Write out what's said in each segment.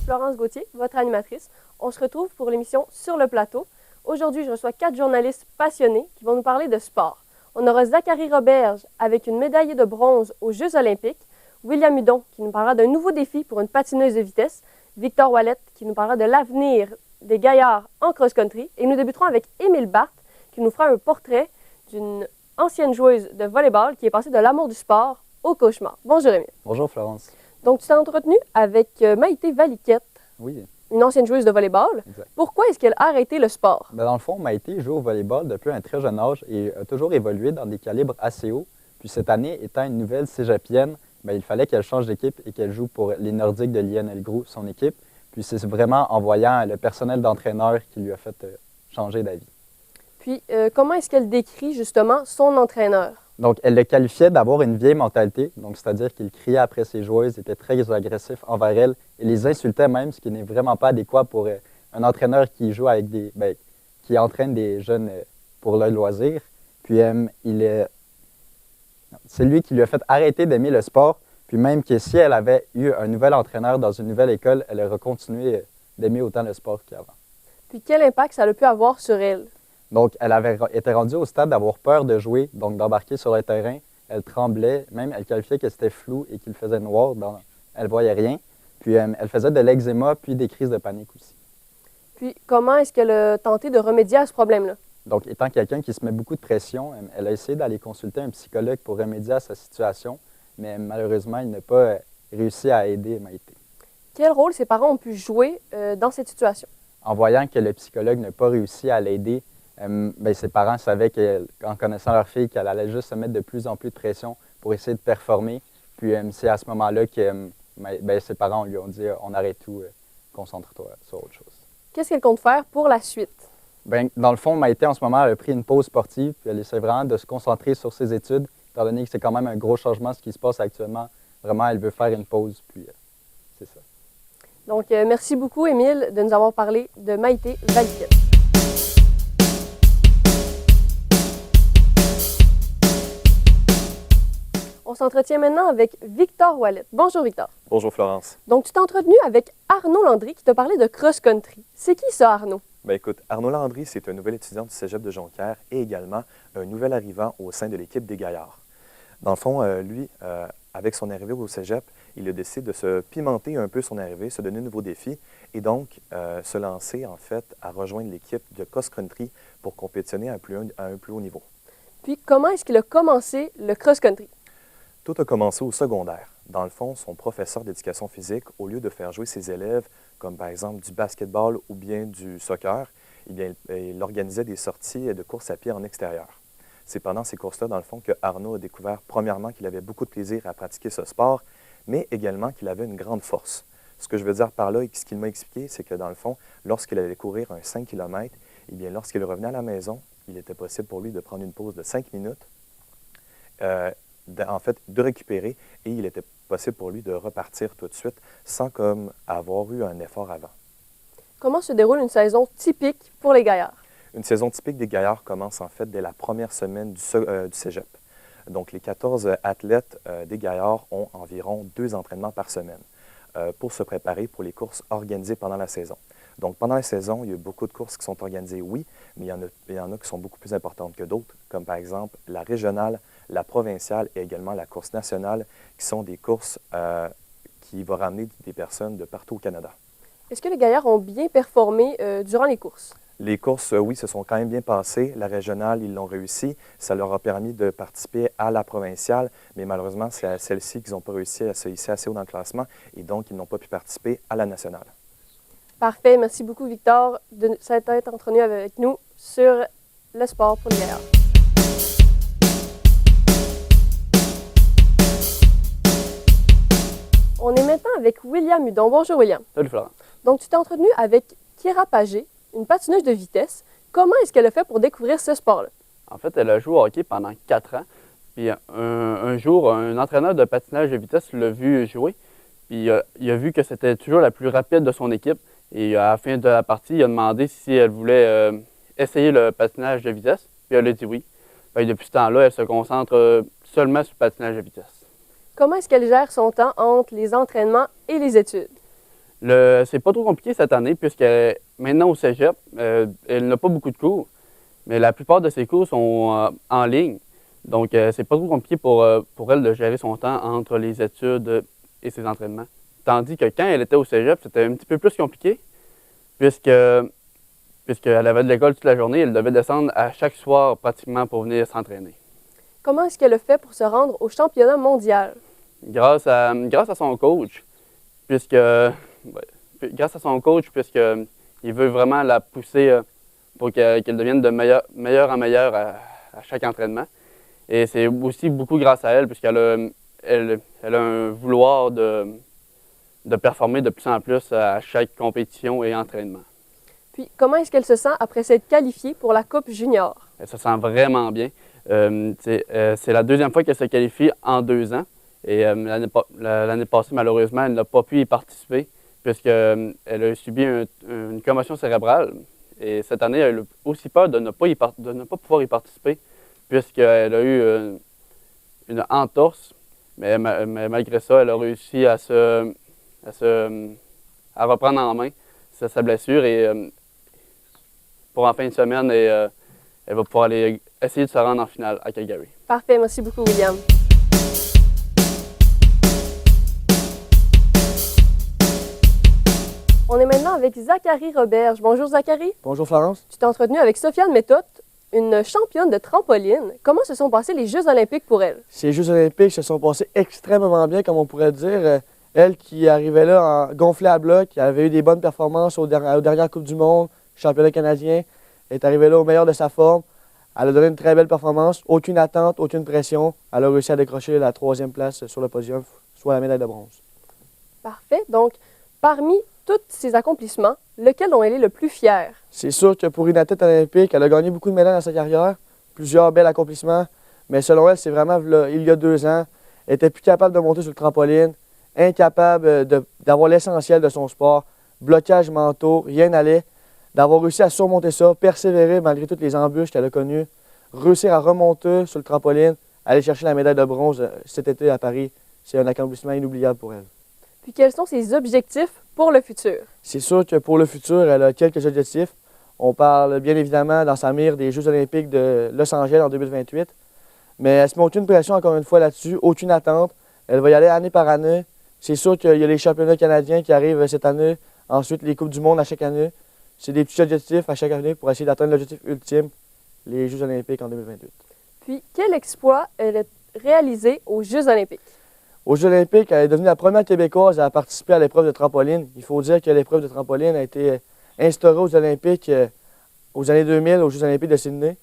Florence Gauthier, votre animatrice. On se retrouve pour l'émission Sur le plateau. Aujourd'hui, je reçois 4 journalistes passionnés qui vont nous parler de sport. On aura Zachary Roberge avec une médaillée de bronze aux Jeux olympiques, William Hudon qui nous parlera d'un nouveau défi pour une patineuse de vitesse, Victor Ouellet qui nous parlera de l'avenir des gaillards en cross-country et nous débuterons avec Émile Barthes qui nous fera un portrait d'une ancienne joueuse de volleyball qui est passée de l'amour du sport au cauchemar. Bonjour Émile. Bonjour Florence. Donc tu t'es entretenu avec Maïté Valiquette, Oui, une ancienne joueuse de volleyball. exact. Pourquoi est-ce qu'elle a arrêté le sport? Dans le fond, Maïté joue au volleyball depuis un très jeune âge et a toujours évolué dans des calibres assez hauts. Puis cette année, étant une nouvelle cégepienne, il fallait qu'elle change d'équipe et qu'elle joue pour les Nordiques de Lionel Groulx, son équipe. Puis c'est vraiment en voyant le personnel d'entraîneur qui lui a fait changer d'avis. Puis comment est-ce qu'elle décrit justement son entraîneur? Donc, elle le qualifiait d'avoir une vieille mentalité, donc c'est-à-dire qu'il criait après ses joueuses, était très agressif envers elles et les insultait même, ce qui n'est vraiment pas adéquat pour un entraîneur qui joue avec qui entraîne des jeunes pour leur loisir. Puis c'est lui qui lui a fait arrêter d'aimer le sport, puis même que si elle avait eu un nouvel entraîneur dans une nouvelle école, elle aurait continué d'aimer autant le sport qu'avant. Puis quel impact ça a pu avoir sur elle? Donc, elle avait été rendue au stade d'avoir peur de jouer, donc d'embarquer sur le terrain. Elle tremblait, même elle qualifiait que c'était flou et qu'il faisait noir. Elle ne voyait rien. Puis, elle faisait de l'eczéma, puis des crises de panique aussi. Puis comment est-ce qu'elle a tenté de remédier à ce problème-là? Donc, étant quelqu'un qui se met beaucoup de pression, elle a essayé d'aller consulter un psychologue pour remédier à sa situation, mais malheureusement, il n'a pas réussi à aider Maïté. Quel rôle ses parents ont pu jouer dans cette situation? En voyant que le psychologue n'a pas réussi à l'aider, ses parents savaient qu'en connaissant leur fille, qu'elle allait juste se mettre de plus en plus de pression pour essayer de performer. Puis c'est à ce moment-là que ses parents lui ont dit on arrête tout, concentre-toi sur autre chose. Qu'est-ce qu'elle compte faire pour la suite? Dans le fond, Maïté, en ce moment, elle a pris une pause sportive, puis elle essaie vraiment de se concentrer sur ses études, étant donné que c'est quand même un gros changement ce qui se passe actuellement. Vraiment, elle veut faire une pause, puis c'est ça. Donc, merci beaucoup, Émile, de nous avoir parlé de Maïté Valiquette. On s'entretient maintenant avec Victor Ouellet. Bonjour, Victor. Bonjour Florence. Donc, tu t'es entretenu avec Arnaud Landry qui t'a parlé de cross-country. C'est qui ça, Arnaud? Écoute, Arnaud Landry, c'est un nouvel étudiant du Cégep de Jonquière et également un nouvel arrivant au sein de l'équipe des Gaillards. Dans le fond, lui, avec son arrivée au Cégep, il a décidé de se pimenter un peu son arrivée, se donner un nouveau défi et donc se lancer en fait à rejoindre l'équipe de cross-country pour compétitionner à un plus haut niveau. Puis, comment est-ce qu'il a commencé le cross-country? Tout a commencé au secondaire. Dans le fond, son professeur d'éducation physique, au lieu de faire jouer ses élèves, comme par exemple du basketball ou bien du soccer, il organisait des sorties de course à pied en extérieur. C'est pendant ces courses-là, dans le fond, que Arnaud a découvert, premièrement, qu'il avait beaucoup de plaisir à pratiquer ce sport, mais également qu'il avait une grande force. Ce que je veux dire par là, et ce qu'il m'a expliqué, c'est que dans le fond, lorsqu'il allait courir un 5 km, lorsqu'il revenait à la maison, il était possible pour lui de prendre une pause de 5 minutes, de récupérer, et il était possible pour lui de repartir tout de suite sans comme avoir eu un effort avant. Comment se déroule une saison typique pour les gaillards? Une saison typique des gaillards commence en fait dès la première semaine du cégep. Donc les 14 athlètes des gaillards ont environ 2 entraînements par semaine pour se préparer pour les courses organisées pendant la saison. Donc pendant la saison, il y a beaucoup de courses qui sont organisées, oui, mais il y en a qui sont beaucoup plus importantes que d'autres, comme par exemple la régionale, la provinciale et également la course nationale, qui sont des courses qui vont ramener des personnes de partout au Canada. Est-ce que les gaillards ont bien performé durant les courses? Les courses, oui, se sont quand même bien passées. La régionale, ils l'ont réussi. Ça leur a permis de participer à la provinciale, mais malheureusement, c'est à celle-ci qu'ils n'ont pas réussi à se hisser assez haut dans le classement et donc ils n'ont pas pu participer à la nationale. Parfait. Merci beaucoup, Victor, de s'être entretenu avec nous sur le sport pour les gaillards. On est maintenant avec William Hudon. Bonjour, William. Salut Florent. Donc, tu t'es entretenu avec Kira Pagé, une patineuse de vitesse. Comment est-ce qu'elle a fait pour découvrir ce sport-là? En fait, elle a joué au hockey pendant 4 ans. Puis un jour, un entraîneur de patinage de vitesse l'a vu jouer. Puis il a vu que c'était toujours la plus rapide de son équipe. Et à la fin de la partie, il a demandé si elle voulait essayer le patinage de vitesse. Puis elle a dit oui. Puis depuis ce temps-là, elle se concentre seulement sur le patinage de vitesse. Comment est-ce qu'elle gère son temps entre les entraînements et les études? C'est pas trop compliqué cette année, puisque maintenant au cégep, elle n'a pas beaucoup de cours, mais la plupart de ses cours sont en ligne. Donc, c'est pas trop compliqué pour elle de gérer son temps entre les études et ses entraînements. Tandis que quand elle était au cégep, c'était un petit peu plus compliqué, puisqu'elle avait de l'école toute la journée, elle devait descendre à chaque soir pratiquement pour venir s'entraîner. Comment est-ce qu'elle a fait pour se rendre au championnat mondial? Grâce à son coach, puisqu'il veut vraiment la pousser pour qu'elle devienne de meilleure en meilleure à chaque entraînement. Et c'est aussi beaucoup grâce à elle, puisqu'elle a un vouloir de performer de plus en plus à chaque compétition et entraînement. Puis, comment est-ce qu'elle se sent après s'être qualifiée pour la Coupe junior? Elle se sent vraiment bien. C'est la deuxième fois qu'elle se qualifie en 2 ans. Et l'année passée, malheureusement, elle n'a pas pu y participer puisqu'elle a subi une commotion cérébrale. Et cette année, elle a aussi peur de ne pas pouvoir y participer puisqu'elle a eu une entorse. Mais malgré ça, elle a réussi à reprendre en main sa blessure. Et pour en fin de semaine, elle va pouvoir aller essayer de se rendre en finale à Calgary. Parfait, merci beaucoup, William. On est maintenant avec Zachary Roberge. Bonjour, Zachary. Bonjour Florence. Tu t'es entretenu avec Sofiane Méthode, une championne de trampoline. Comment se sont passés les Jeux olympiques pour elle? Ces Jeux olympiques se sont passés extrêmement bien, comme on pourrait dire. Elle qui arrivait là en gonflée à bloc, qui avait eu des bonnes performances aux dernières Coupes du Monde, championnat canadien, est arrivée là au meilleur de sa forme. Elle a donné une très belle performance, aucune attente, aucune pression. Elle a réussi à décrocher la 3e place sur le podium, soit la médaille de bronze. Parfait. Donc, parmi tous ces accomplissements, lequel dont elle est le plus fière? C'est sûr que pour une athlète olympique, elle a gagné beaucoup de médailles dans sa carrière, plusieurs bels accomplissements, mais selon elle, c'est vraiment là, il y a 2 ans, elle était plus capable de monter sur le trampoline, incapable d'avoir l'essentiel de son sport, blocage mentaux, rien n'allait, d'avoir réussi à surmonter ça, persévérer malgré toutes les embûches qu'elle a connues, réussir à remonter sur le trampoline, aller chercher la médaille de bronze cet été à Paris, c'est un accomplissement inoubliable pour elle. Puis quels sont ses objectifs pour le futur? C'est sûr que pour le futur, elle a quelques objectifs. On parle bien évidemment dans sa mire des Jeux olympiques de Los Angeles en 2028. Mais elle ne se met aucune pression encore une fois là-dessus, aucune attente. Elle va y aller année par année. C'est sûr qu'il y a les championnats canadiens qui arrivent cette année, ensuite les Coupes du monde à chaque année. C'est des petits objectifs à chaque année pour essayer d'atteindre l'objectif ultime, les Jeux olympiques en 2028. Puis quel exploit elle a réalisé aux Jeux olympiques? Aux Jeux olympiques, elle est devenue la première Québécoise à participer à l'épreuve de trampoline. Il faut dire que l'épreuve de trampoline a été instaurée aux Olympiques aux années 2000, aux Jeux olympiques de Sydney.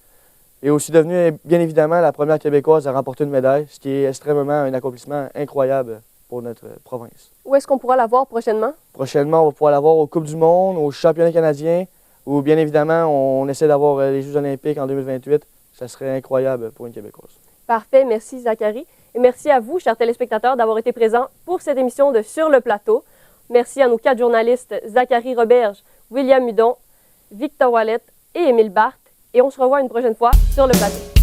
Et aussi devenue, bien évidemment, la première Québécoise à remporter une médaille, ce qui est extrêmement un accomplissement incroyable pour notre province. Où est-ce qu'on pourra la voir prochainement? Prochainement, on va pouvoir la voir aux Coupes du monde, aux championnats canadiens, où bien évidemment, on essaie d'avoir les Jeux olympiques en 2028. Ça serait incroyable pour une Québécoise. Parfait, merci Zachary. Et merci à vous, chers téléspectateurs, d'avoir été présents pour cette émission de Sur le plateau. Merci à nos 4 journalistes, Zachary Roberge, William Hudon, Victor Wallet et Émile Barthes. Et on se revoit une prochaine fois sur le plateau.